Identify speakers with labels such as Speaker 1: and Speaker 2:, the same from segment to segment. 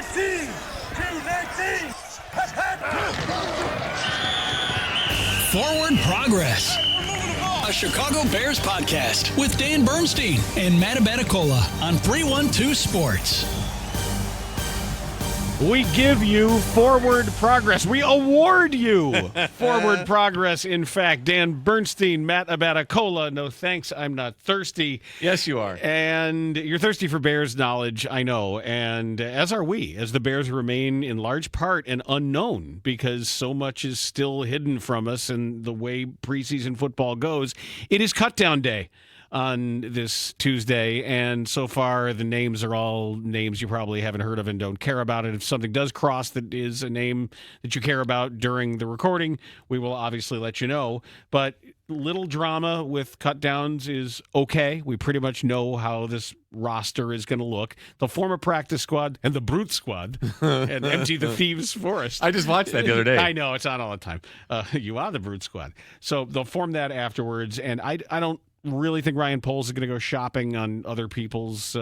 Speaker 1: 219! 219!
Speaker 2: Forward Progress, a Chicago Bears podcast with Dan Bernstein and Matt Abaticola on 312 Sports.
Speaker 3: We give you Forward Progress. We award you Forward Progress. In fact, Dan Bernstein, Matt Abaticola. No thanks, I'm not thirsty.
Speaker 4: Yes, you are.
Speaker 3: And you're thirsty for Bears knowledge, I know. And as are we, as the Bears remain in large part an unknown because so much is still hidden from us and the way preseason football goes. It is cutdown day on this Tuesday, and so far the names are all names you probably haven't heard of and don't care about it. If something does cross that is a name that you care about during the recording, we will obviously let you know. But little drama with cutdowns is okay. We pretty much know how this roster is going to look. They'll form a practice squad and the brute squad and empty the thieves' forest.
Speaker 4: I just watched that the other day.
Speaker 3: I know, it's on all the time. You are the brute squad. So they'll form that afterwards, and I don't really think Ryan Poles is going to go shopping on other people's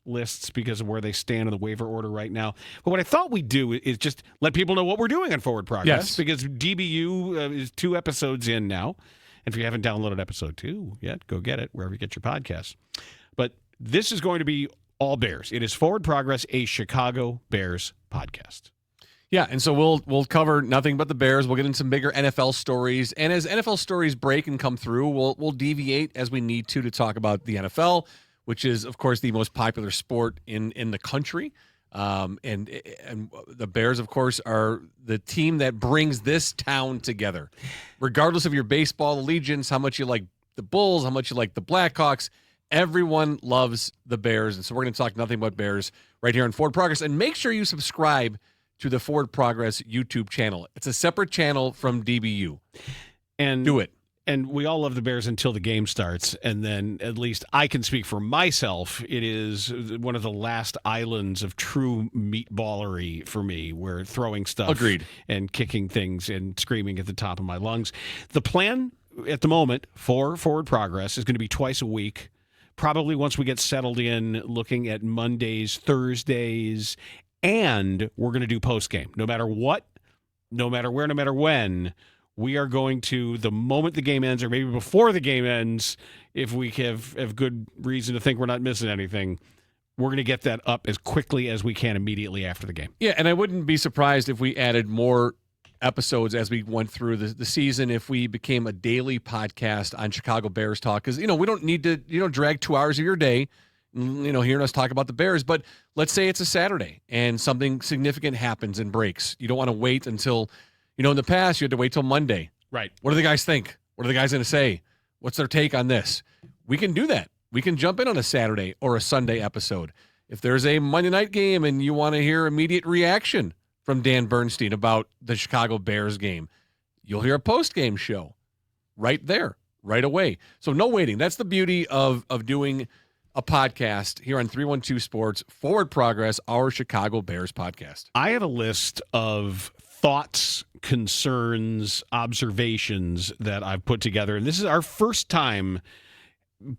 Speaker 3: lists because of where they stand in the waiver order right now. But what I thought we'd do is just let people know what we're doing on Forward Progress.
Speaker 4: Yes.
Speaker 3: Because DBU is 2 episodes in now. And if you haven't downloaded episode 2 yet, go get it wherever you get your podcasts. But this is going to be all Bears. It is Forward Progress, a Chicago Bears podcast.
Speaker 4: Yeah, and so we'll cover nothing but the Bears. We'll get into some bigger NFL stories, and as NFL stories break and come through, we'll deviate as we need to talk about the NFL, which is, of course, the most popular sport in the country. And the Bears, of course, are the team that brings this town together, regardless of your baseball allegiance, how much you like the Bulls, how much you like the Blackhawks. Everyone loves the Bears, and so we're going to talk nothing but Bears right here on Forward Progress. And make sure you subscribe to the Forward Progress YouTube channel. It's a separate channel from DBU.
Speaker 3: And
Speaker 4: do it.
Speaker 3: And we all love the Bears until the game starts, and then at least I can speak for myself. It is one of the last islands of true meatballery for me, where throwing stuff
Speaker 4: Agreed.
Speaker 3: And kicking things and screaming at the top of my lungs. The plan at the moment for Forward Progress is going to be twice a week, probably once we get settled in, looking at Mondays, Thursdays, and we're going to do post-game. No matter what, no matter where, no matter when, we are going to, the moment the game ends, or maybe before the game ends, if we have good reason to think we're not missing anything, we're going to get that up as quickly as we can immediately after the game.
Speaker 4: Yeah, and I wouldn't be surprised if we added more episodes as we went through the season, if we became a daily podcast on Chicago Bears talk, because, we don't need to, drag 2 hours of your day, hearing us talk about the Bears. But let's say it's a Saturday and something significant happens and breaks. You don't want to wait until, in the past, you had to wait till Monday.
Speaker 3: Right.
Speaker 4: What do the guys think? What are the guys going to say? What's their take on this? We can do that. We can jump in on a Saturday or a Sunday episode. If there's a Monday night game and you want to hear immediate reaction from Dan Bernstein about the Chicago Bears game, you'll hear a post-game show right there, right away. So no waiting. That's the beauty of doing a podcast here on 312 Sports, Forward Progress, our Chicago Bears podcast.
Speaker 3: I have a list of thoughts, concerns, observations that I've put together, and this is our first time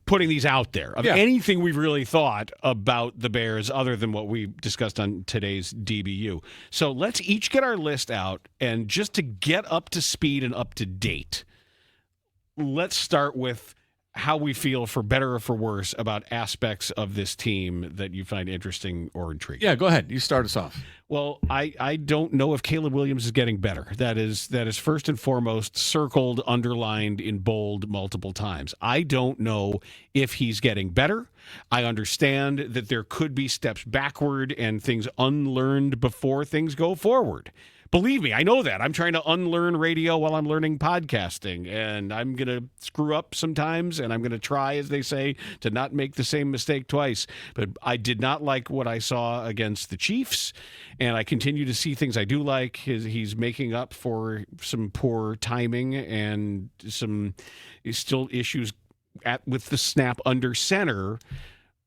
Speaker 3: putting these out there of anything we've really thought about the Bears other than what we discussed on today's DBU. So let's each get our list out, and just to get up to speed and up to date, let's start with how we feel, for better or for worse, about aspects of this team that you find interesting or intriguing.
Speaker 4: Yeah, go ahead. You start us off.
Speaker 3: Well, I don't know if Caleb Williams is getting better. That is first and foremost circled, underlined in bold multiple times. I don't know if he's getting better. I understand that there could be steps backward and things unlearned before things go forward. Believe me, I know that. I'm trying to unlearn radio while I'm learning podcasting, and I'm going to screw up sometimes, and I'm going to try, as they say, to not make the same mistake twice. But I did not like what I saw against the Chiefs, and I continue to see things I do like. He's making up for some poor timing and some still issues with the snap under center,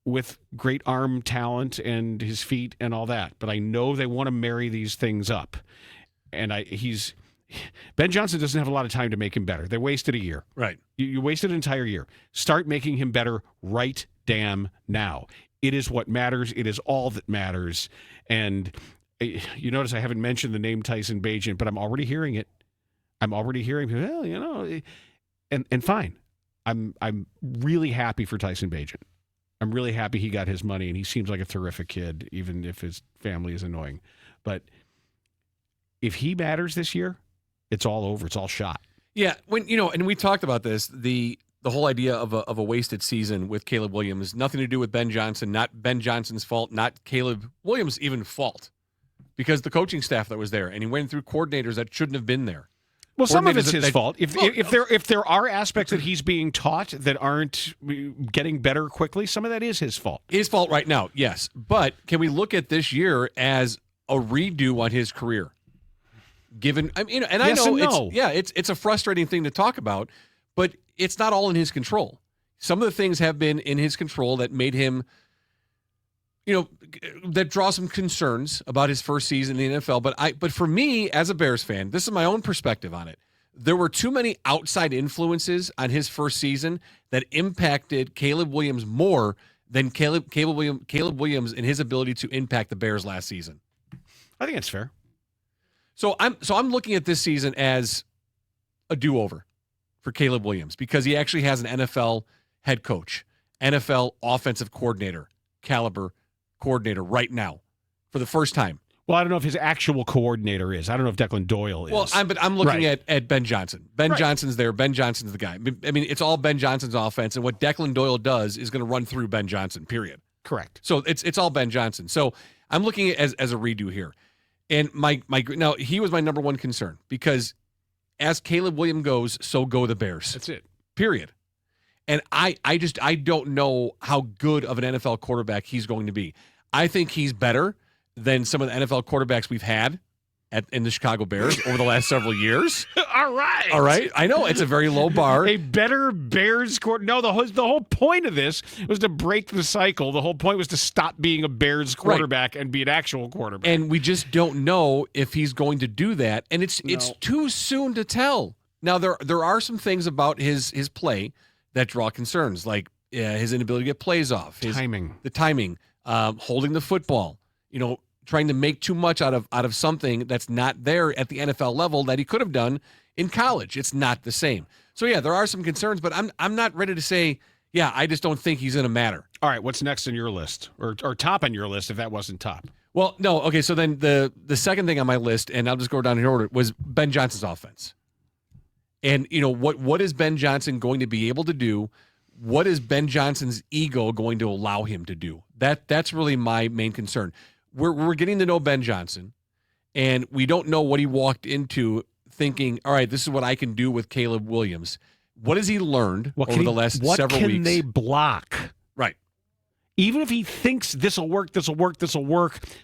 Speaker 3: with great arm talent and his feet and all that. But I know they want to marry these things up. And Ben Johnson doesn't have a lot of time to make him better. They wasted a year.
Speaker 4: Right.
Speaker 3: You wasted an entire year. Start making him better right damn now. It is what matters. It is all that matters. And you notice I haven't mentioned the name Tyson Bagent, but I'm already hearing it. I'm already hearing, well, and fine. I'm really happy for Tyson Bagent. I'm really happy he got his money, and he seems like a terrific kid, even if his family is annoying. But if he matters this year, it's all over. It's all shot.
Speaker 4: Yeah, and we talked about this, the whole idea of a wasted season with Caleb Williams, nothing to do with Ben Johnson, not Ben Johnson's fault, not Caleb Williams' even fault, because the coaching staff that was there, and he went through coordinators that shouldn't have been there.
Speaker 3: Well, some of it's his fault. If there are aspects that he's being taught that aren't getting better quickly, some of that is his fault.
Speaker 4: His fault right now, yes. But can we look at this year as a redo on his career? Given, I know it's a frustrating thing to talk about, but it's not all in his control. Some of the things have been in his control that made him, that draw some concerns about his first season in the NFL. But for me, as a Bears fan, this is my own perspective on it. There were too many outside influences on his first season that impacted Caleb Williams more than Caleb Williams and his ability to impact the Bears last season.
Speaker 3: I think that's fair.
Speaker 4: So I'm looking at this season as a do-over for Caleb Williams because he actually has an NFL head coach, NFL offensive coordinator caliber coordinator right now for the first time.
Speaker 3: Well, I don't know if his actual coordinator is. I don't know if Declan Doyle is.
Speaker 4: Well, I'm looking at Ben Johnson. Ben Johnson's there. Ben Johnson's the guy. I mean, it's all Ben Johnson's offense, and what Declan Doyle does is going to run through Ben Johnson, period.
Speaker 3: Correct.
Speaker 4: So it's all Ben Johnson. So I'm looking at it as a redo here. And now he was my number one concern because as Caleb Williams goes, so go the Bears.
Speaker 3: That's it.
Speaker 4: Period. And I don't know how good of an NFL quarterback he's going to be. I think he's better than some of the NFL quarterbacks we've had in the Chicago Bears over the last several years.
Speaker 3: All right.
Speaker 4: I know it's a very low bar.
Speaker 3: A better Bears quarterback. No, the whole point of this was to break the cycle. The whole point was to stop being a Bears quarterback and be an actual quarterback.
Speaker 4: And we just don't know if he's going to do that. And it's too soon to tell. Now there are some things about his play that draw concerns, like his inability to get plays off, the timing, holding the football. Trying to make too much out of something that's not there at the NFL level that he could have done in college. It's not the same. So yeah, there are some concerns, but I'm not ready to say, I just don't think he's going to matter.
Speaker 3: All right, what's next on your list, or top on your list if that wasn't top?
Speaker 4: Well, no, okay. So then the second thing on my list, and I'll just go down in order, was Ben Johnson's offense. And what is Ben Johnson going to be able to do? What is Ben Johnson's ego going to allow him to do? That's really my main concern. We're getting to know Ben Johnson, and we don't know what he walked into thinking, all right, this is what I can do with Caleb Williams. What has he learned over the last several weeks?
Speaker 3: What can they block?
Speaker 4: Right.
Speaker 3: Even if he thinks this will work,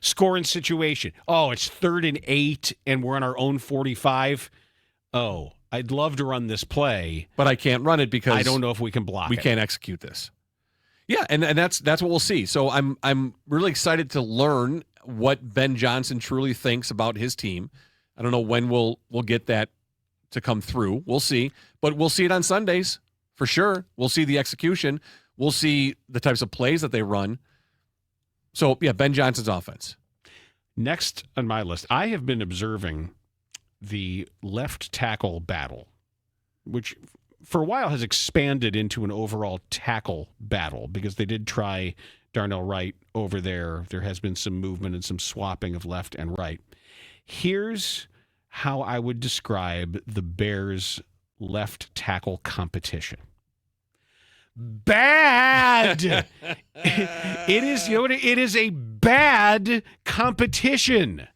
Speaker 3: scoring situation. Oh, it's 3rd and 8, and we're on our own 45. Oh, I'd love to run this play.
Speaker 4: But I can't run it because
Speaker 3: I don't know if we can block it.
Speaker 4: We can't execute this. Yeah, and that's what we'll see. So I'm really excited to learn what Ben Johnson truly thinks about his team. I don't know when we'll get that to come through. We'll see. But we'll see it on Sundays for sure. We'll see the execution. We'll see the types of plays that they run. So, yeah, Ben Johnson's offense.
Speaker 3: Next on my list, I have been observing the left tackle battle, which for a while has expanded into an overall tackle battle because they did try Darnell Wright over there. There has been some movement and some swapping of left and right. Here's how I would describe the Bears' left tackle competition. Bad. It is a bad competition.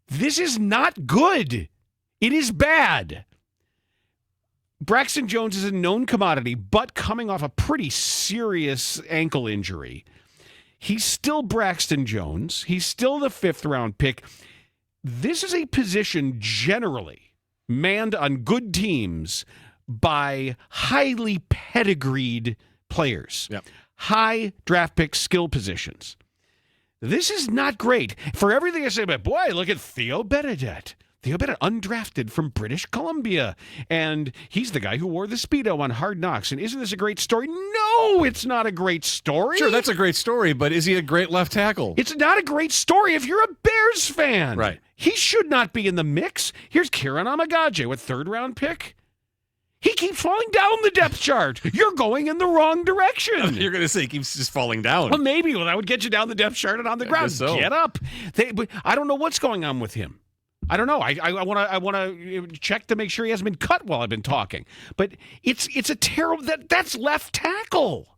Speaker 3: This is not good. It is bad. Braxton Jones is a known commodity, but coming off a pretty serious ankle injury. He's still Braxton Jones. He's still the 5th round pick. This is a position generally manned on good teams by highly pedigreed players.
Speaker 4: Yep.
Speaker 3: High draft pick skill positions. This is not great. For everything I say about, boy, look at Theo Benedette. Theo Bennett, undrafted from British Columbia. And he's the guy who wore the Speedo on Hard Knocks. And isn't this a great story? No, it's not a great story.
Speaker 4: Sure, that's a great story, but is he a great left tackle?
Speaker 3: It's not a great story if you're a Bears fan.
Speaker 4: Right.
Speaker 3: He should not be in the mix. Here's Kieran Amagaje with third-round pick. He keeps falling down the depth chart. You're going in the wrong direction.
Speaker 4: You're going to say he keeps just falling down.
Speaker 3: Well, maybe. Well, that would get you down the depth chart and on the ground.
Speaker 4: So.
Speaker 3: Get up. But I don't know what's going on with him. I don't know. I want to check to make sure he hasn't been cut while I've been talking. But it's a terrible. That's left tackle.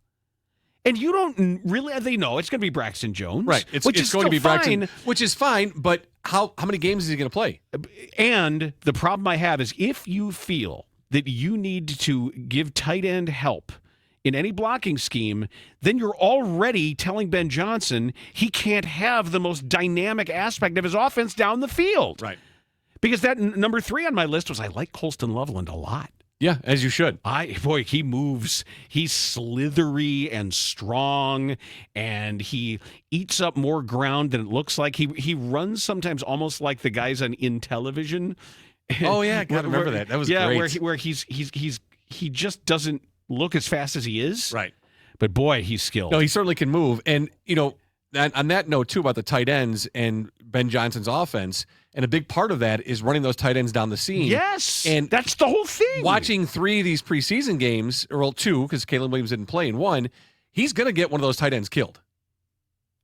Speaker 3: And you don't really. They know it's going to be Braxton Jones,
Speaker 4: right? It's going to be Braxton, which is fine. But how many games is he going to play?
Speaker 3: And the problem I have is if you feel that you need to give tight end help in any blocking scheme, then you're already telling Ben Johnson he can't have the most dynamic aspect of his offense down the field.
Speaker 4: Right.
Speaker 3: Because that number 3 on my list was I like Colston Loveland a lot.
Speaker 4: Yeah, as you should.
Speaker 3: Boy, he moves. He's slithery and strong, and he eats up more ground than it looks like. He runs sometimes almost like the guys on In Television.
Speaker 4: Oh yeah, I gotta remember that. That was great.
Speaker 3: Where he just doesn't look as fast as he is.
Speaker 4: Right.
Speaker 3: But boy, he's skilled.
Speaker 4: No, he certainly can move. And on that note too about the tight ends and Ben Johnson's offense, and a big part of that is running those tight ends down the seam.
Speaker 3: Yes,
Speaker 4: and
Speaker 3: that's the whole thing.
Speaker 4: Watching 3 of these preseason games, or 2, because Caleb Williams didn't play in 1, he's going to get one of those tight ends killed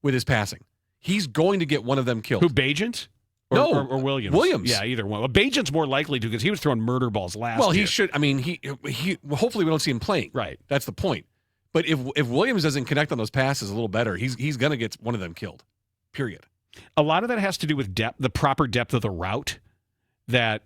Speaker 4: with his passing. He's going to get one of them killed.
Speaker 3: Who, Bagent? Or Williams.
Speaker 4: Williams.
Speaker 3: Yeah, either one. Well, Bagent's more likely to because he was throwing murder balls last year.
Speaker 4: Well, he should. I mean, he hopefully we don't see him playing.
Speaker 3: Right.
Speaker 4: That's the point. But if Williams doesn't connect on those passes a little better, he's going to get one of them killed. Period.
Speaker 3: A lot of that has to do with depth, the proper depth of the route. That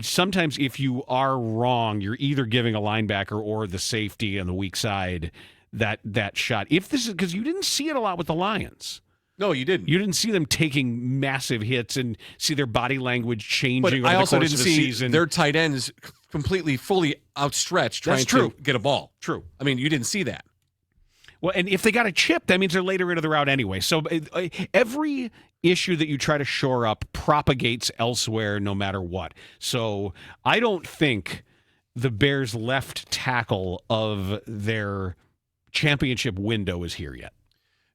Speaker 3: sometimes if you are wrong, you're either giving a linebacker or the safety on the weak side that shot. If this is because you didn't see it a lot with the Lions.
Speaker 4: No, you didn't.
Speaker 3: You didn't see them taking massive hits and see their body language changing
Speaker 4: but
Speaker 3: over
Speaker 4: I
Speaker 3: the
Speaker 4: also
Speaker 3: course
Speaker 4: didn't
Speaker 3: of the
Speaker 4: see
Speaker 3: season.
Speaker 4: Their tight ends completely, fully outstretched trying to get a ball.
Speaker 3: True.
Speaker 4: I mean, you didn't see that.
Speaker 3: Well, and if they got a chip, that means they're later into the route anyway. So every issue that you try to shore up propagates elsewhere no matter what. So I don't think the Bears' left tackle of their championship window is here yet.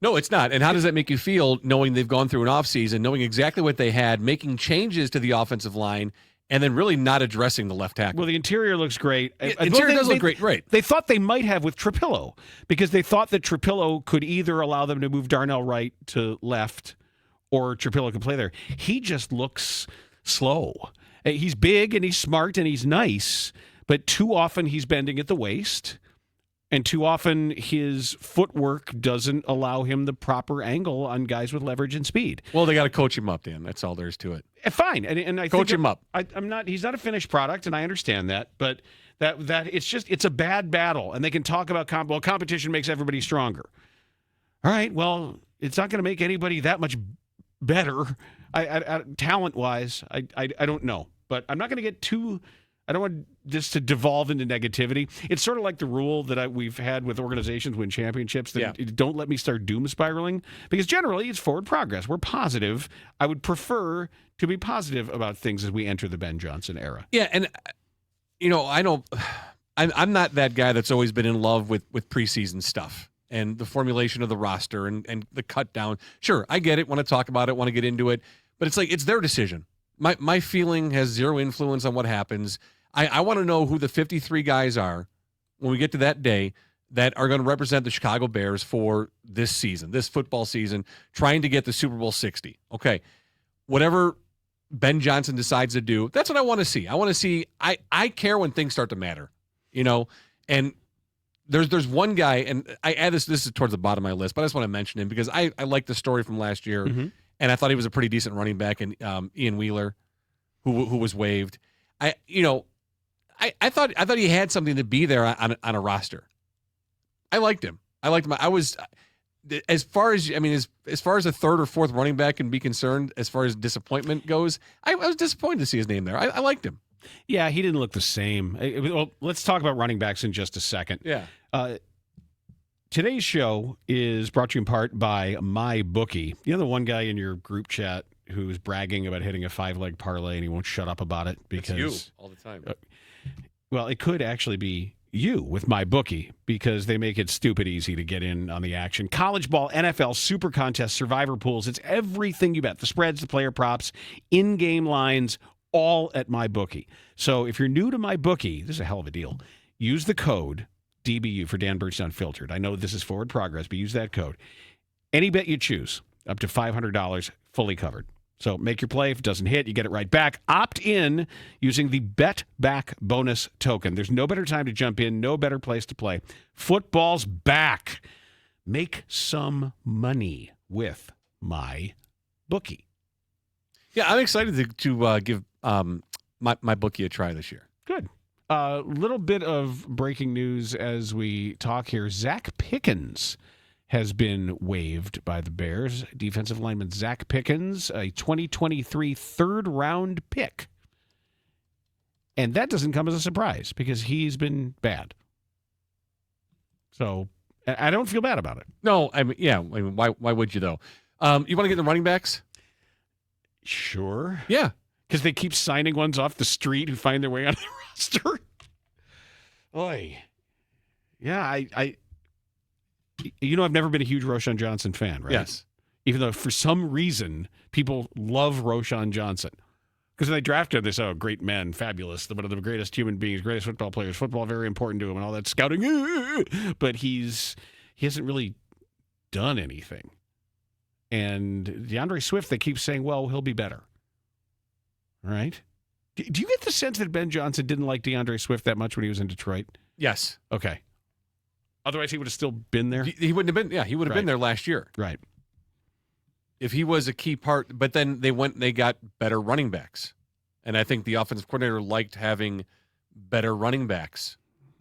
Speaker 4: No, it's not. And how does that make you feel knowing they've gone through an offseason, knowing exactly what they had, making changes to the offensive line, and then really not addressing the left tackle?
Speaker 3: Well, the interior looks great.
Speaker 4: Interior does look great. Right.
Speaker 3: They thought they might have with Trapillo because they thought that Trapillo could either allow them to move Darnell Wright to left or Trapillo could play there. He just looks slow. He's big and he's smart and he's nice, but too often he's bending at the waist. And too often his footwork doesn't allow him the proper angle on guys with leverage and speed.
Speaker 4: Well, they got to coach him up, Dan. That's all there is to it.
Speaker 3: Fine, and I
Speaker 4: coach
Speaker 3: think
Speaker 4: him up.
Speaker 3: I'm not. He's not a finished product, and I understand that. But that it's a bad battle, and they can talk about competition makes everybody stronger. All right, well, it's not going to make anybody that much better, talent wise. I don't know, but I'm not going to get too. I don't want this to devolve into negativity. It's sort of like the rule that we've had with organizations win championships that don't let me start doom spiraling, because generally it's forward progress. We're positive. I would prefer to be positive about things as we enter the Ben Johnson era.
Speaker 4: Yeah, and I'm not that guy that's always been in love with preseason stuff and the formulation of the roster and the cut down. Sure, I get it, want to talk about it, want to get into it, but it's like it's their decision. My feeling has zero influence on what happens. I want to know who the 53 guys are when we get to that day that are going to represent the Chicago Bears for this season, this football season, trying to get the Super Bowl 60. Okay, whatever Ben Johnson decides to do, that's what I want to see. I want to see, I care when things start to matter, and there's one guy, and I add this is towards the bottom of my list, but I just want to mention him because I like the story from last year, and I thought he was a pretty decent running back, and Ian Wheeler, who was waived. I thought he had something to be there on a roster. I liked him. I was as far as a third or fourth running back can be concerned, as far as disappointment goes, I was disappointed to see his name there. I liked him.
Speaker 3: Yeah, he didn't look the same. Well, let's talk about running backs in just a second.
Speaker 4: Yeah.
Speaker 3: Today's show is brought to you in part by MyBookie. The one guy in your group chat who's bragging about hitting a 5-leg parlay and he won't shut up about it because
Speaker 4: It's you all the time.
Speaker 3: Well, it could actually be you with my bookie because they make it stupid easy to get in on the action. College ball, NFL, super contests, survivor pools. It's everything you bet. The spreads, the player props, in-game lines, all at my bookie. So if you're new to my bookie, this is a hell of a deal. Use the code DBU for Dan Bernstein Unfiltered. I know this is forward progress, but use that code. Any bet you choose, up to $500, fully covered. So make your play. If it doesn't hit, you get it right back. Opt in using the Bet Back bonus token. There's no better time to jump in, no better place to play. Football's back. Make some money with my bookie.
Speaker 4: Yeah, I'm excited to give my bookie a try this year.
Speaker 3: Good. A little bit of breaking news as we talk here. Zach Pickens has been waived by the Bears. Defensive lineman Zach Pickens, a 2023 third-round pick. And that doesn't come as a surprise because he's been bad. So I don't feel bad about it.
Speaker 4: No, I mean, why would you, though? You want to get the running backs?
Speaker 3: Sure.
Speaker 4: Yeah.
Speaker 3: Because they keep signing ones off the street who find their way onto the roster. Oy. Yeah, I I've never been a huge Roschon Johnson fan, right?
Speaker 4: Yes.
Speaker 3: Even though for some reason people love Roschon Johnson. Because when they drafted him, they said, oh, great man, fabulous, one of the greatest human beings, greatest football players, football very important to him, and all that scouting. But he hasn't really done anything. And DeAndre Swift, they keep saying, well, he'll be better. Right? Do you get the sense that Ben Johnson didn't like DeAndre Swift that much when he was in Detroit?
Speaker 4: Yes.
Speaker 3: Okay. Otherwise, he would have still been there?
Speaker 4: He wouldn't have been. Yeah, he would have been there last year.
Speaker 3: Right.
Speaker 4: If he was a key part, but then they got better running backs. And I think the offensive coordinator liked having better running backs.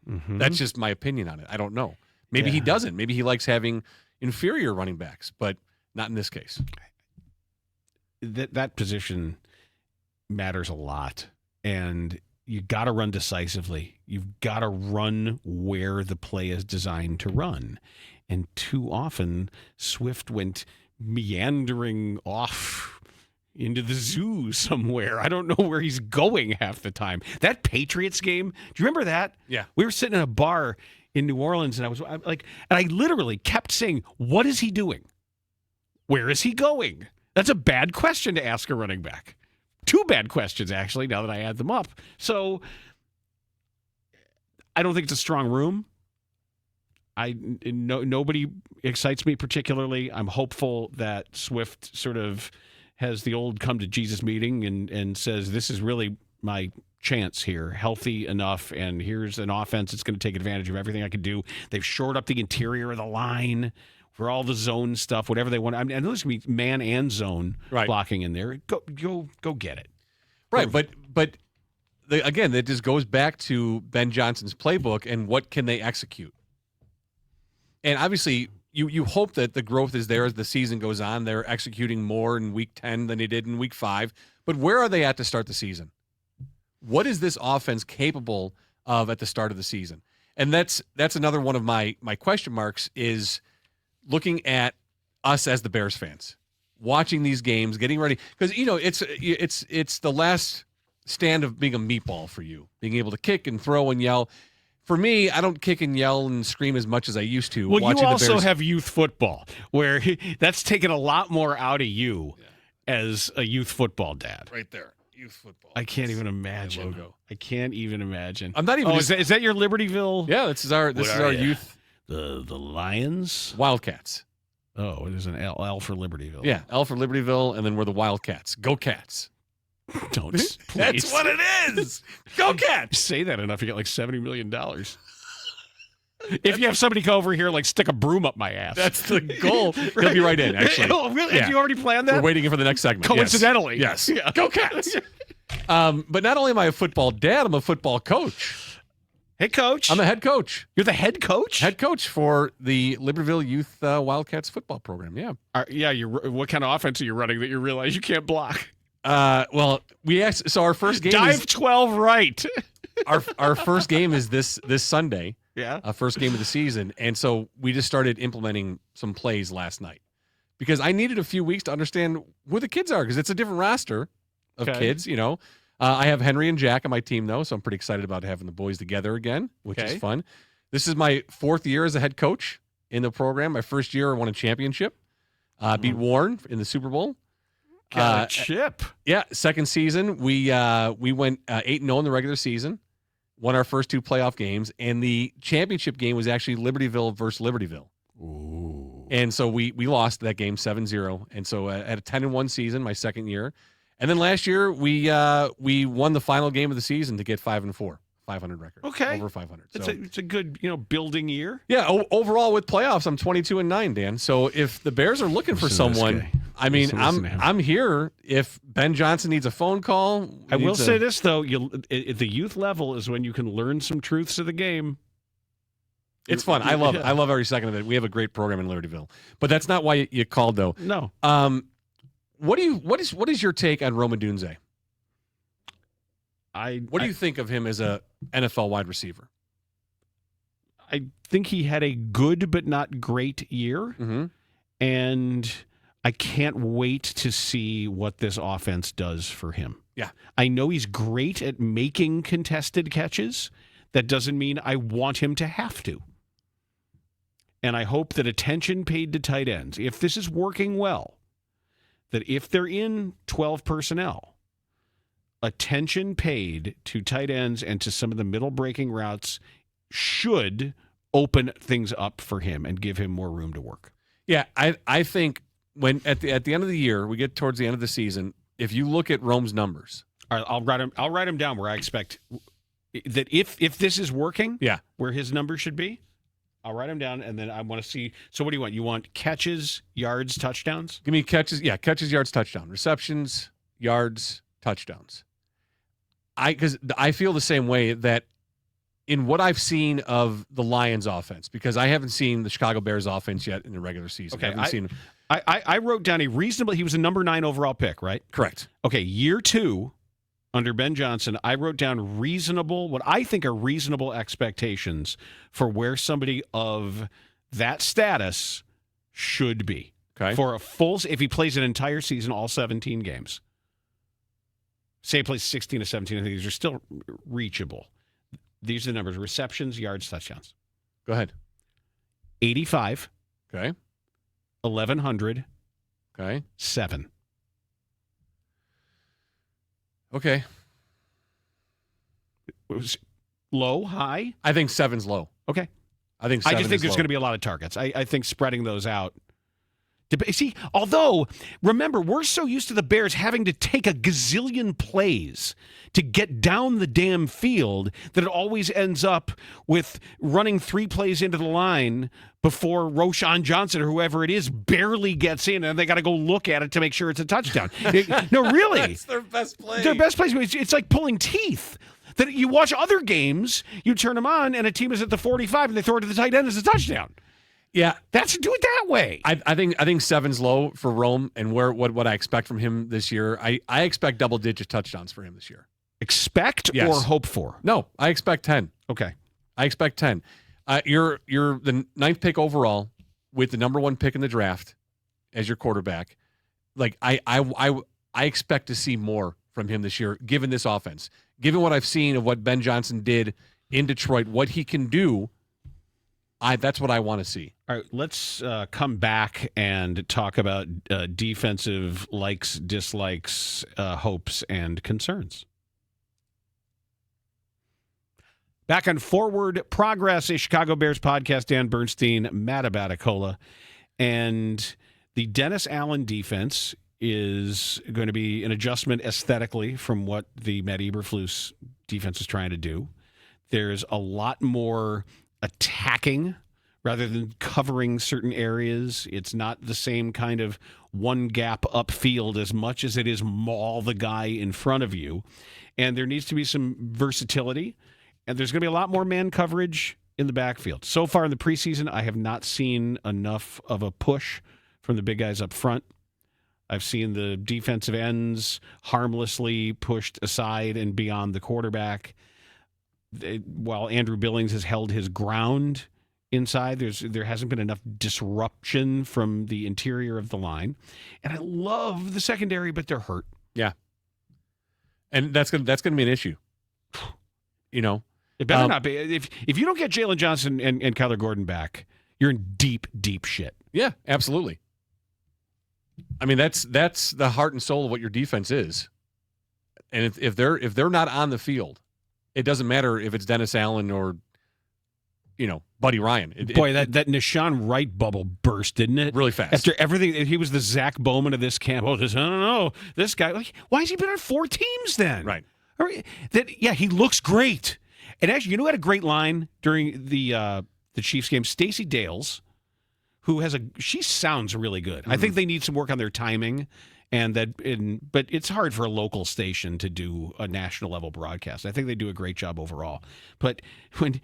Speaker 4: Mm-hmm. That's just my opinion on it. I don't know. Maybe he doesn't. Maybe he likes having inferior running backs, but not in this case.
Speaker 3: That position matters a lot. And you got to run decisively. You've got to run where the play is designed to run. And too often, Swift went meandering off into the zoo somewhere. I don't know where he's going half the time. That Patriots game, do you remember that?
Speaker 4: Yeah.
Speaker 3: We were sitting in a bar in New Orleans, and I literally kept saying, what is he doing? Where is he going? That's a bad question to ask a running back. Two bad questions, actually, now that I add them up. So I don't think it's a strong room. Nobody excites me particularly. I'm hopeful that Swift sort of has the old come to Jesus meeting and says, this is really my chance here, healthy enough, and here's an offense that's going to take advantage of everything I can do. They've shored up the interior of the line for all the zone stuff, whatever they want. I mean, and there's going to be man and zone blocking in there. Go get it.
Speaker 4: Right, but again, that just goes back to Ben Johnson's playbook and what can they execute. And obviously, you hope that the growth is there as the season goes on. They're executing more in Week 10 than they did in Week 5. But where are they at to start the season? What is this offense capable of at the start of the season? And that's another one of my question marks is looking at us as the Bears fans, watching these games, getting ready. Because, it's the last stand of being a meatball for you, being able to kick and throw and yell. For me, I don't kick and yell and scream as much as I used to.
Speaker 3: Well, you also have youth football, where that's taken a lot more out of you as a youth football dad.
Speaker 4: Right there, youth football.
Speaker 3: I can't even imagine.
Speaker 4: Logo.
Speaker 3: I can't even imagine.
Speaker 4: I'm not even.
Speaker 3: Oh, is that your Libertyville?
Speaker 4: Yeah, this is our youth.
Speaker 3: The Lions,
Speaker 4: Wildcats.
Speaker 3: Oh, there's an L for Libertyville.
Speaker 4: Yeah, L for Libertyville, and then we're the Wildcats. Go Cats.
Speaker 3: Don't. Please.
Speaker 4: That's what it is. Go Cats.
Speaker 3: Say that enough, you get like $70 million. If you have somebody come over here, like stick a broom up my ass.
Speaker 4: That's the goal. He'll be right in, actually.
Speaker 3: Oh, really?
Speaker 4: Yeah.
Speaker 3: Have you already planned that?
Speaker 4: We're waiting for the next segment.
Speaker 3: Coincidentally.
Speaker 4: Yes. Yeah. Go Cats. But not only am I a football dad, I'm a football coach.
Speaker 3: Hey, coach.
Speaker 4: I'm the head coach.
Speaker 3: You're the head coach?
Speaker 4: Head coach for the Libertyville Youth Wildcats football program, yeah.
Speaker 3: What kind of offense are you running that you realize you can't block?
Speaker 4: Well, so our first game
Speaker 3: Dive 12 right.
Speaker 4: our first game is this Sunday.
Speaker 3: Yeah.
Speaker 4: First game of the season. And so we just started implementing some plays last night because I needed a few weeks to understand who the kids are because it's a different roster of kids, I have Henry and Jack on my team, though, so I'm pretty excited about having the boys together again, which is fun. This is my 4th year as a head coach in the program. My first year, I won a championship, beat Warren in the Super Bowl.
Speaker 3: Got a chip.
Speaker 4: Yeah, second season, we went 8-0 in the regular season, won our first 2 playoff games, and the championship game was actually Libertyville versus Libertyville.
Speaker 3: Ooh.
Speaker 4: And so we lost that game 7-0, and so I had a 10-1 season my second year. And then last year, we won the final game of the season to get 5-4. 500 record.
Speaker 3: Okay.
Speaker 4: Over 500.
Speaker 3: It's a good, building year.
Speaker 4: Yeah, overall with playoffs, I'm 22-9, Dan. So if the Bears are looking for someone, I mean, I'm here if Ben Johnson needs a phone call.
Speaker 3: I will say this though, the youth level is when you can learn some truths of the game.
Speaker 4: It's fun. I love every second of it. We have a great program in Libertyville. But that's not why you called though.
Speaker 3: No.
Speaker 4: What is your take on Rome Odunze? What do you think of him as a NFL wide receiver?
Speaker 3: I think he had a good but not great year, and I can't wait to see what this offense does for him.
Speaker 4: Yeah.
Speaker 3: I know he's great at making contested catches. That doesn't mean I want him to have to. And I hope that attention paid to tight ends, if this is working well, that if they're in 12 personnel, attention paid to tight ends and to some of the middle breaking routes should open things up for him and give him more room to work.
Speaker 4: Yeah, I think when at the end of the year, we get towards the end of the season, if you look at Rome's numbers.
Speaker 3: All right, I'll write him down where I expect that if this is working, where his numbers should be. I'll write them down, and then I want to see. So what do you want? You want catches, yards, touchdowns?
Speaker 4: Give me catches, yards, touchdown. Receptions, yards, touchdowns. Because I feel the same way that in what I've seen of the Lions offense, because I haven't seen the Chicago Bears offense yet in the regular season.
Speaker 3: Okay, I wrote down he was a number 9 overall pick, right?
Speaker 4: Correct.
Speaker 3: Okay, year 2 under Ben Johnson, I wrote down what I think are reasonable expectations for where somebody of that status should be.
Speaker 4: Okay.
Speaker 3: For if he plays an entire season, all 17 games. Say he plays 16 to 17, I think these are still reachable. These are the numbers: receptions, yards, touchdowns.
Speaker 4: Go ahead.
Speaker 3: 85.
Speaker 4: Okay.
Speaker 3: 1,100.
Speaker 4: Okay.
Speaker 3: 7.
Speaker 4: Okay.
Speaker 3: It was low, high?
Speaker 4: I think 7's low.
Speaker 3: Okay.
Speaker 4: I just think
Speaker 3: there's going to be a lot of targets. I think spreading those out. See, although, remember, we're so used to the Bears having to take a gazillion plays to get down the damn field that it always ends up with running 3 plays into the line before Roschon Johnson or whoever it is barely gets in, and they got to go look at it to make sure it's a touchdown. No, really.
Speaker 4: That's their best play.
Speaker 3: Their best play. It's like pulling teeth. That you watch other games, you turn them on, and a team is at the 45, and they throw it to the tight end as a touchdown.
Speaker 4: Yeah,
Speaker 3: do it that way.
Speaker 4: I think 7's low for Rome, and what I expect from him this year. I expect double-digit touchdowns for him this year.
Speaker 3: Expect or hope for?
Speaker 4: No, I expect 10.
Speaker 3: Okay,
Speaker 4: I expect 10. You're the 9th pick overall with the number 1 pick in the draft as your quarterback. Like I expect to see more from him this year, given this offense, given what I've seen of what Ben Johnson did in Detroit, what he can do. That's what I want to see.
Speaker 3: All right, let's come back and talk about defensive likes, dislikes, hopes, and concerns. Back on Forward Progress, a Chicago Bears podcast. Dan Bernstein, Matt Abaticola, and the Dennis Allen defense is going to be an adjustment aesthetically from what the Matt Eberflus defense is trying to do. There's a lot more attacking rather than covering certain areas. It's not the same kind of one gap upfield as much as it is maul the guy in front of you. And there needs to be some versatility. And there's going to be a lot more man coverage in the backfield. So far in the preseason, I have not seen enough of a push from the big guys up front. I've seen the defensive ends harmlessly pushed aside and beyond the quarterback. While Andrew Billings has held his ground inside. There hasn't been enough disruption from the interior of the line. And I love the secondary, but they're hurt.
Speaker 4: Yeah. And that's gonna be an issue. You know?
Speaker 3: It better not be. If you don't get Jalen Johnson and Kyler Gordon back, you're in deep, deep shit.
Speaker 4: Yeah, absolutely. I mean, that's the heart and soul of what your defense is. And if they're not on the field, it doesn't matter if it's Dennis Allen or, Buddy Ryan.
Speaker 3: That Nishan Wright bubble burst, didn't it?
Speaker 4: Really fast.
Speaker 3: After everything, he was the Zach Bowman of this camp. I don't know. This guy, why has he been on 4 teams then?
Speaker 4: Right.
Speaker 3: He looks great. And actually, you know who had a great line during the Chiefs game? Stacey Dales, who she sounds really good. Mm-hmm. I think they need some work on their timing. But it's hard for a local station to do a national level broadcast. I think they do a great job overall. But when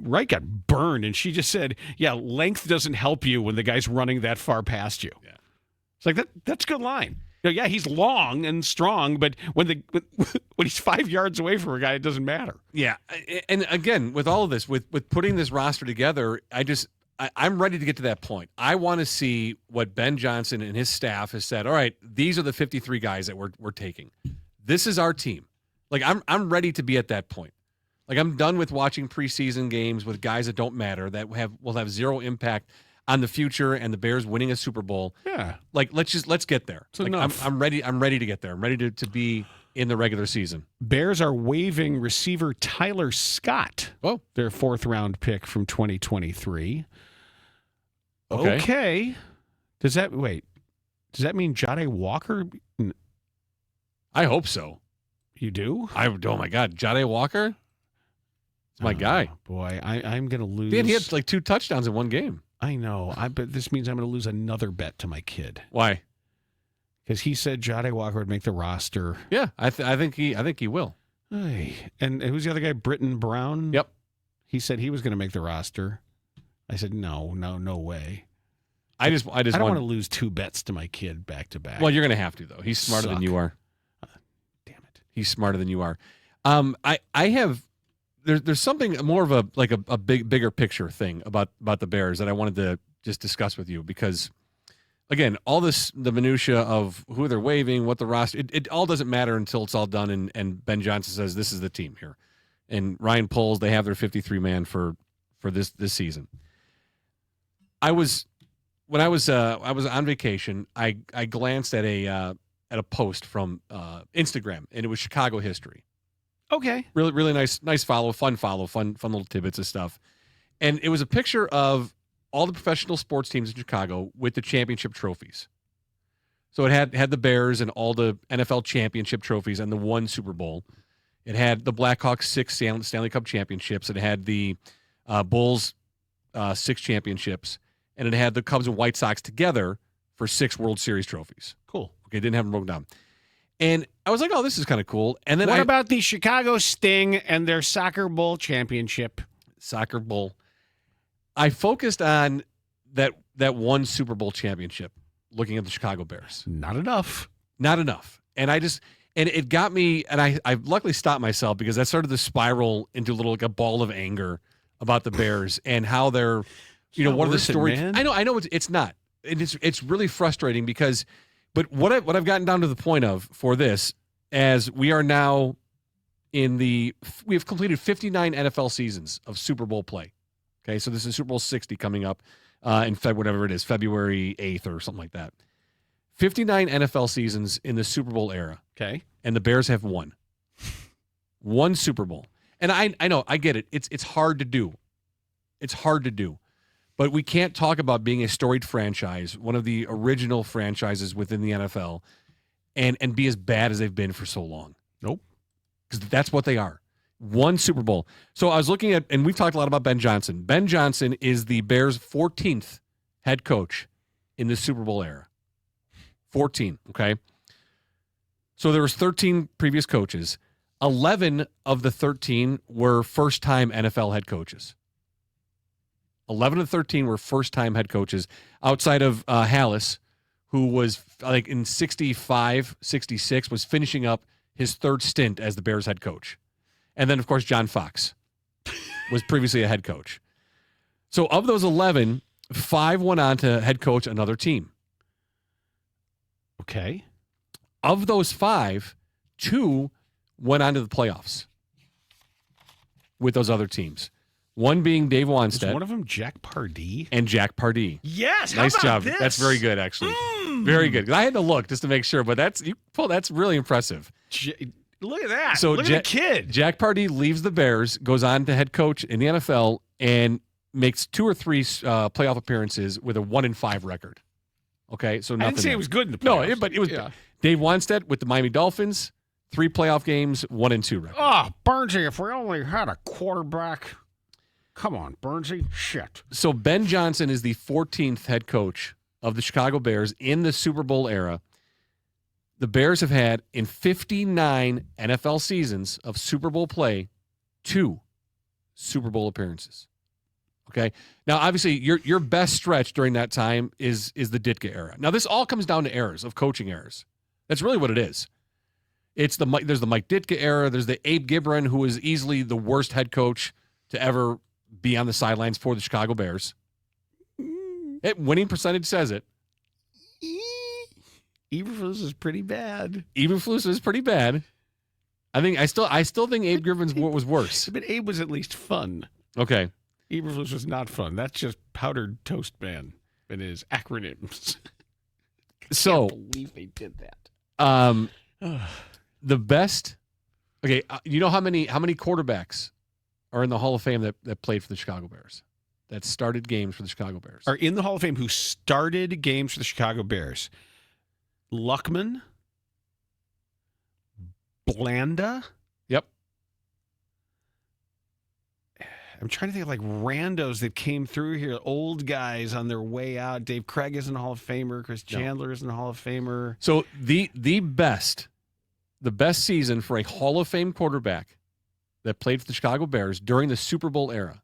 Speaker 3: Wright got burned, and she just said, "Yeah, length doesn't help you when the guy's running that far past you." Yeah, it's like that's a good line. Yeah, he's long and strong, but when he's 5 yards away from a guy, it doesn't matter.
Speaker 4: Yeah, and again, with all of this, with putting this roster together, I'm ready to get to that point. I want to see what Ben Johnson and his staff has said. All right, these are the 53 guys that we're taking. This is our team. Like I'm ready to be at that point. Like I'm done with watching preseason games with guys that don't matter, that will have zero impact on the future and the Bears winning a Super Bowl.
Speaker 3: Yeah.
Speaker 4: Like let's get there.
Speaker 3: Like,
Speaker 4: I'm ready to get there. I'm ready to be in the regular season.
Speaker 3: Bears are waiving receiver Tyler Scott.
Speaker 4: Oh,
Speaker 3: their 4th round pick from 2023.
Speaker 4: Okay.
Speaker 3: Does that mean Jade Walker?
Speaker 4: I hope so.
Speaker 3: You do?
Speaker 4: Oh my God, Jade Walker? It's my guy.
Speaker 3: Boy, I'm going to lose.
Speaker 4: Man, he had like 2 touchdowns in one game.
Speaker 3: I know. But this means I'm going to lose another bet to my kid.
Speaker 4: Why?
Speaker 3: Because he said Jade Walker would make the roster.
Speaker 4: Yeah, I think he will.
Speaker 3: Hey. And who's the other guy? Britton Brown?
Speaker 4: Yep.
Speaker 3: He said he was going to make the roster. I said, no way.
Speaker 4: I don't
Speaker 3: want to lose 2 bets to my kid back to back.
Speaker 4: Well, you're going to have to, though. He's smarter than you are.
Speaker 3: Damn it.
Speaker 4: He's smarter than you are. There's something more of a bigger picture thing about the Bears that I wanted to just discuss with you because, again, all the minutia of who they're waiving, what the roster, it all doesn't matter until it's all done and Ben Johnson says this is the team here. And Ryan Poles, they have their 53-man for this season. I was on vacation. I glanced at a post from Instagram, and it was Chicago history.
Speaker 3: Okay,
Speaker 4: really nice follow, fun little tidbits of stuff. And it was a picture of all the professional sports teams in Chicago with the championship trophies. So it had the Bears and all the NFL championship trophies and the 1 Super Bowl. It had the Blackhawks 6 Stanley Cup championships. It had the Bulls 6 championships. And it had the Cubs and White Sox together for 6 World Series trophies.
Speaker 3: Cool.
Speaker 4: Okay, didn't have them broken down. And I was like, oh, this is kind of cool. And then
Speaker 3: what about the Chicago Sting and their Soccer Bowl championship?
Speaker 4: Soccer Bowl. I focused on that 1 Super Bowl championship, looking at the Chicago Bears.
Speaker 3: Not enough.
Speaker 4: And it got me, and I luckily stopped myself because that started to spiral into like a ball of anger about the Bears and how they're, one of the stories. I know it's not. It's really frustrating because, but what I've gotten down to the point of for this, as we are now we have completed 59 NFL seasons of Super Bowl play. Okay, so this is Super Bowl 60 coming up in February 8th or something like that. 59 NFL seasons in the Super Bowl era.
Speaker 3: Okay,
Speaker 4: and the Bears have won one Super Bowl. And I know, I get it. It's hard to do. It's hard to do. But we can't talk about being a storied franchise, one of the original franchises within the NFL, and be as bad as they've been for so long.
Speaker 3: Nope.
Speaker 4: Because that's what they are. One Super Bowl. So I was looking at, and we've talked a lot about Ben Johnson. Ben Johnson is the Bears' 14th head coach in the Super Bowl era. 14, okay? So there was 13 previous coaches. 11 of the 13 were first-time NFL head coaches. 11 of 13 were first-time head coaches outside of Hallis, who was like in 65, 66, was finishing up his 3rd stint as the Bears head coach. And then, of course, John Fox was previously a head coach. So of those 11, 5 went on to head coach another team.
Speaker 3: Okay.
Speaker 4: Of those 5, 2 went on to the playoffs with those other teams. One being Dave
Speaker 3: Is
Speaker 4: Wanstead.
Speaker 3: one of them Jack Pardee?
Speaker 4: And Jack Pardee.
Speaker 3: Yes.
Speaker 4: Nice
Speaker 3: how
Speaker 4: job.
Speaker 3: about this?
Speaker 4: That's very good, actually. Very good. I had to look just to make sure, but that's really impressive.
Speaker 3: Look at that.
Speaker 4: So
Speaker 3: Look at the kid.
Speaker 4: Jack Pardee leaves the Bears, goes on to head coach in the NFL, and makes 2 or 3 playoff appearances with a 1-5 record. Okay, so nothing.
Speaker 3: I didn't say
Speaker 4: there.
Speaker 3: it was good in the playoffs.
Speaker 4: No, but it was Dave Wanstead with the Miami Dolphins, 3 playoff games, 1-2 record.
Speaker 3: Oh, Bernsey, if we only had a quarterback. Come on, Bernsey. Shit.
Speaker 4: So Ben Johnson is the 14th head coach of the Chicago Bears in the Super Bowl era. The Bears have had, in 59 NFL seasons of Super Bowl play, 2 Super Bowl appearances. Okay? Now, obviously, your best stretch during that time is the Ditka era. Now, this all comes down to errors, of coaching errors. That's really what it is. There's the Mike Ditka era. There's the Abe Gibron, who was easily the worst head coach to ever be on the sidelines for the Chicago Bears. Winning percentage says it.
Speaker 3: Eberflus is pretty bad.
Speaker 4: Eberflus is pretty bad. I still think Abe Gibron's was worse.
Speaker 3: But Abe was at least fun.
Speaker 4: Okay.
Speaker 3: Eberflus was not fun. That's just powdered toast man and his acronyms.
Speaker 4: So
Speaker 3: Can't believe they did that.
Speaker 4: The best. Okay, you know how many quarterbacks are in the Hall of Fame that played for the Chicago Bears, that started games for the Chicago Bears?
Speaker 3: Are in the Hall of Fame who started games for the Chicago Bears. Luckman. Blanda.
Speaker 4: Yep.
Speaker 3: I'm trying to think of like randos that came through here, old guys on their way out. Dave Craig isn't a Hall of Famer. Chris Chandler isn't a Hall of Famer.
Speaker 4: So the best season for a Hall of Fame quarterback that played for the Chicago Bears during the Super Bowl era.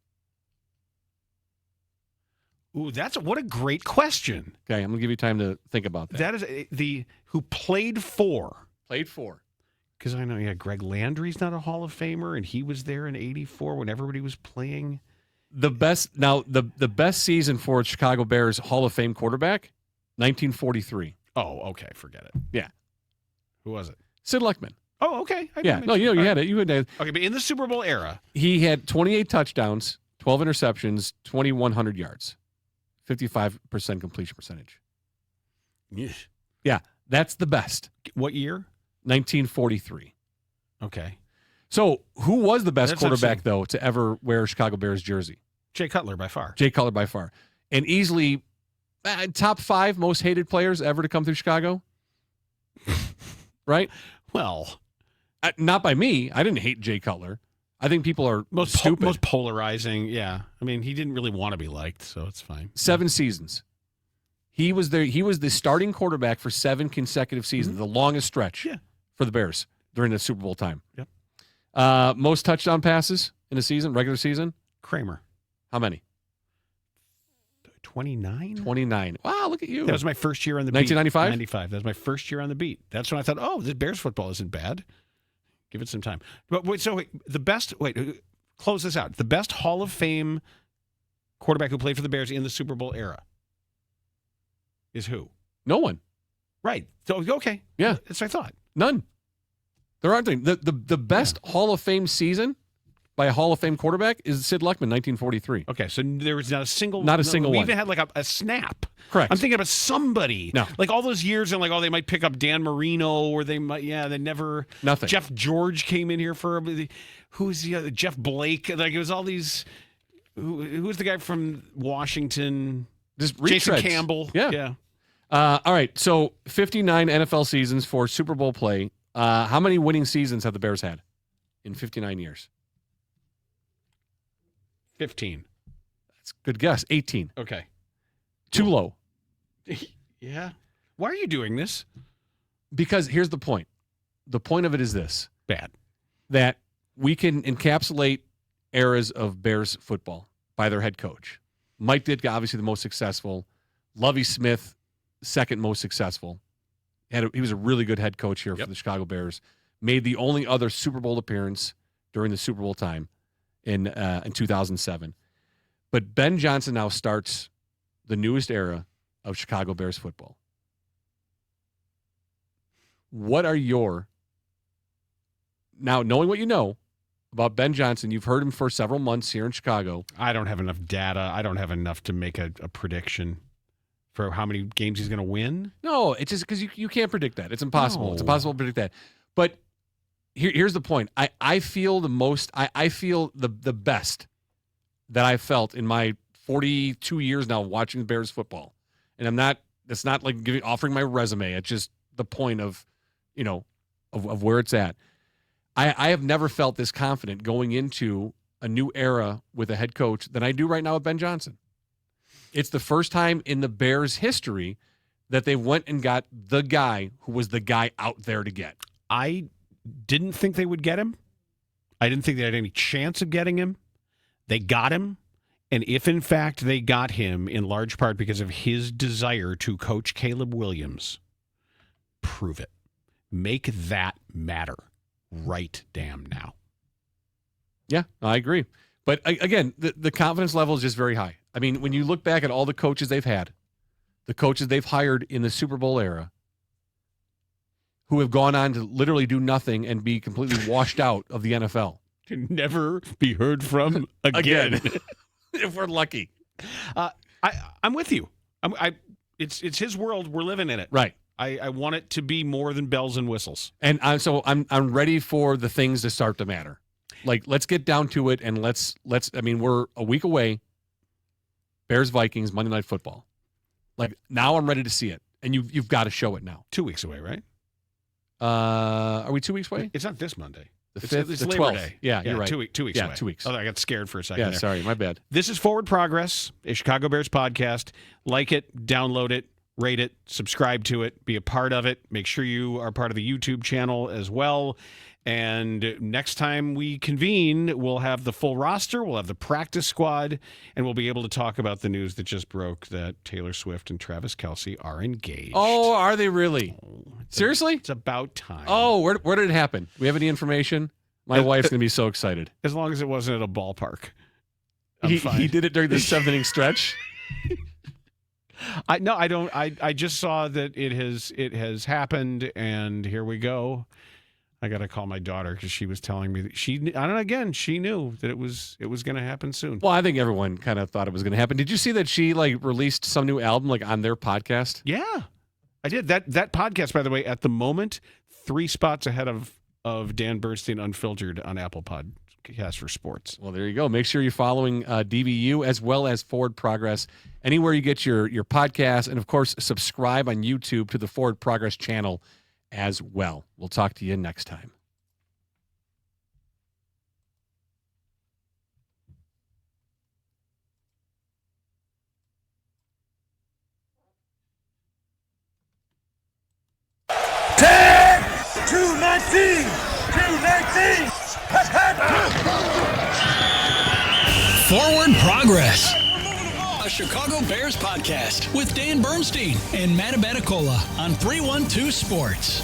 Speaker 3: Ooh, what a great question.
Speaker 4: Okay, I'm gonna give you time to think about that.
Speaker 3: That is the who played for.
Speaker 4: Played for.
Speaker 3: Because I know, Greg Landry's not a Hall of Famer, and he was there in '84 when everybody was playing.
Speaker 4: The best season for a Chicago Bears Hall of Fame quarterback, 1943.
Speaker 3: Oh, okay, forget it.
Speaker 4: Yeah.
Speaker 3: Who was it?
Speaker 4: Sid Luckman.
Speaker 3: Oh, okay.
Speaker 4: You had it. You had it.
Speaker 3: Okay, but in the Super Bowl era,
Speaker 4: he had 28 touchdowns, 12 interceptions, 2,100 yards, 55% completion percentage. Yeah, that's the best.
Speaker 3: What year?
Speaker 4: 1943.
Speaker 3: Okay.
Speaker 4: So, who was the best
Speaker 3: That's
Speaker 4: quarterback, though, to ever wear a Chicago Bears jersey?
Speaker 3: Jay Cutler, by far.
Speaker 4: Jay Cutler, by far. And easily top 5 most hated players ever to come through Chicago. Right?
Speaker 3: Well,
Speaker 4: not by me. I didn't hate Jay Cutler. I think people are stupid.
Speaker 3: Most polarizing, yeah. I mean, he didn't really want to be liked, so it's fine.
Speaker 4: 7 seasons. He was the starting quarterback for 7 consecutive seasons, the longest stretch for the Bears during the Super Bowl time.
Speaker 3: Yep.
Speaker 4: Most touchdown passes in a season, regular season?
Speaker 3: Kramer.
Speaker 4: How many?
Speaker 3: 29?
Speaker 4: 29. Wow, look at you.
Speaker 3: That was my first year on the
Speaker 4: 1995?
Speaker 3: beat. 1995. That was my first year on the beat. That's when I thought, oh, this Bears football isn't bad. Give it some time. But close this out. The best Hall of Fame quarterback who played for the Bears in the Super Bowl era is who?
Speaker 4: No one.
Speaker 3: Right. So, okay.
Speaker 4: Yeah.
Speaker 3: That's what I thought.
Speaker 4: None. There aren't any. The best Hall of Fame season by a Hall of Fame quarterback is Sid Luckman, 1943.
Speaker 3: Okay, so there was not a single
Speaker 4: one.
Speaker 3: We even had like a snap.
Speaker 4: Correct.
Speaker 3: I'm thinking about somebody.
Speaker 4: No.
Speaker 3: Like all those years and like, they might pick up Dan Marino or they might, they never.
Speaker 4: Nothing.
Speaker 3: Jeff George came in here for, who's the other? Jeff Blake. Like it was all these, who was the guy from Washington?
Speaker 4: Just
Speaker 3: Jason
Speaker 4: retreads.
Speaker 3: Campbell.
Speaker 4: Yeah. All right, so 59 NFL seasons for Super Bowl play. How many winning seasons have the Bears had in 59 years?
Speaker 3: 15.
Speaker 4: That's a good guess. 18.
Speaker 3: Okay.
Speaker 4: Too low.
Speaker 3: Yeah. Why are you doing this?
Speaker 4: Because here's the point. The point of it is this.
Speaker 3: Bad.
Speaker 4: That we can encapsulate eras of Bears football by their head coach. Mike Ditka, obviously the most successful. Lovie Smith, second most successful. He was a really good head coach here for the Chicago Bears. Made the only other Super Bowl appearance during the Super Bowl time in 2007. But Ben Johnson now starts the newest era of Chicago Bears football. What are your, now knowing what you know about Ben Johnson, you've heard him for several months here in Chicago.
Speaker 3: I don't have enough data. I don't have enough to make a prediction for how many games he's going to win.
Speaker 4: No, it's just because you can't predict that. It's impossible.
Speaker 3: No.
Speaker 4: It's impossible to predict that. But here's the point. I feel the most, I feel the best that I felt in my 42 years now watching the Bears football. And it's not like offering my resume. It's just the point of, of where it's at. I have never felt this confident going into a new era with a head coach than I do right now with Ben Johnson. It's the first time in the Bears' history that they went and got the guy who was the guy out there to get.
Speaker 3: I didn't think they would get him. I didn't think they had any chance of getting him. They got him. And if, in fact, they got him in large part because of his desire to coach Caleb Williams, prove it. Make that matter right damn now.
Speaker 4: Yeah, I agree. But again, the confidence level is just very high. I mean, when you look back at all the coaches they've had, the coaches they've hired in the Super Bowl era, who have gone on to literally do nothing and be completely washed out of the NFL.
Speaker 3: To never be heard from again.
Speaker 4: If we're lucky.
Speaker 3: I'm with you. It's his world. We're living in it.
Speaker 4: Right.
Speaker 3: I want it to be more than bells and whistles.
Speaker 4: And I'm ready for the things to start to matter. Like, let's get down to it, and let's. I mean, we're a week away. Bears Vikings Monday Night Football. Like, now I'm ready to see it, and you've got to show it now.
Speaker 3: 2 weeks away, right?
Speaker 4: Are we 2 weeks away?
Speaker 3: It's not this Monday.
Speaker 4: The 5th,
Speaker 3: it's
Speaker 4: the
Speaker 3: Labor
Speaker 4: 12th.
Speaker 3: Day.
Speaker 4: Yeah, you're right.
Speaker 3: 2 weeks
Speaker 4: Yeah,
Speaker 3: away.
Speaker 4: 2 weeks.
Speaker 3: Oh, I got scared for a second
Speaker 4: Yeah,
Speaker 3: there.
Speaker 4: sorry, my bad.
Speaker 3: This is Forward Progress, a Chicago Bears podcast. Like it, download it, rate it, subscribe to it, be a part of it. Make sure you are part of the YouTube channel as well. And next time we convene, we'll have the full roster, we'll have the practice squad, and we'll be able to talk about the news that just broke that Taylor Swift and Travis Kelce are engaged.
Speaker 4: Oh, are they really? Seriously?
Speaker 3: It's about time.
Speaker 4: Oh, where did it happen? Do we have any information? My wife's going to be so excited.
Speaker 3: As long as it wasn't at a ballpark. I'm
Speaker 4: He
Speaker 3: fine.
Speaker 4: did it during the 7th-inning stretch?
Speaker 3: I just saw that it has happened, and here we go. I got to call my daughter because she was telling me that she knew that it was going to happen soon.
Speaker 4: Well, I think everyone kind of thought it was going to happen. Did you see that she released some new album on their podcast?
Speaker 3: Yeah, I did. That podcast, by the way, at the moment, 3 spots ahead of Dan Bernstein Unfiltered on Apple Podcast for Sports.
Speaker 4: Well, there you go. Make sure you're following DBU as well as Forward Progress anywhere you get your podcast, and of course, subscribe on YouTube to the Forward Progress channel as well. We'll talk to you next time.
Speaker 2: Forward Progress, a Chicago Bears podcast with Dan Bernstein and Matt Abaticola on 312 Sports.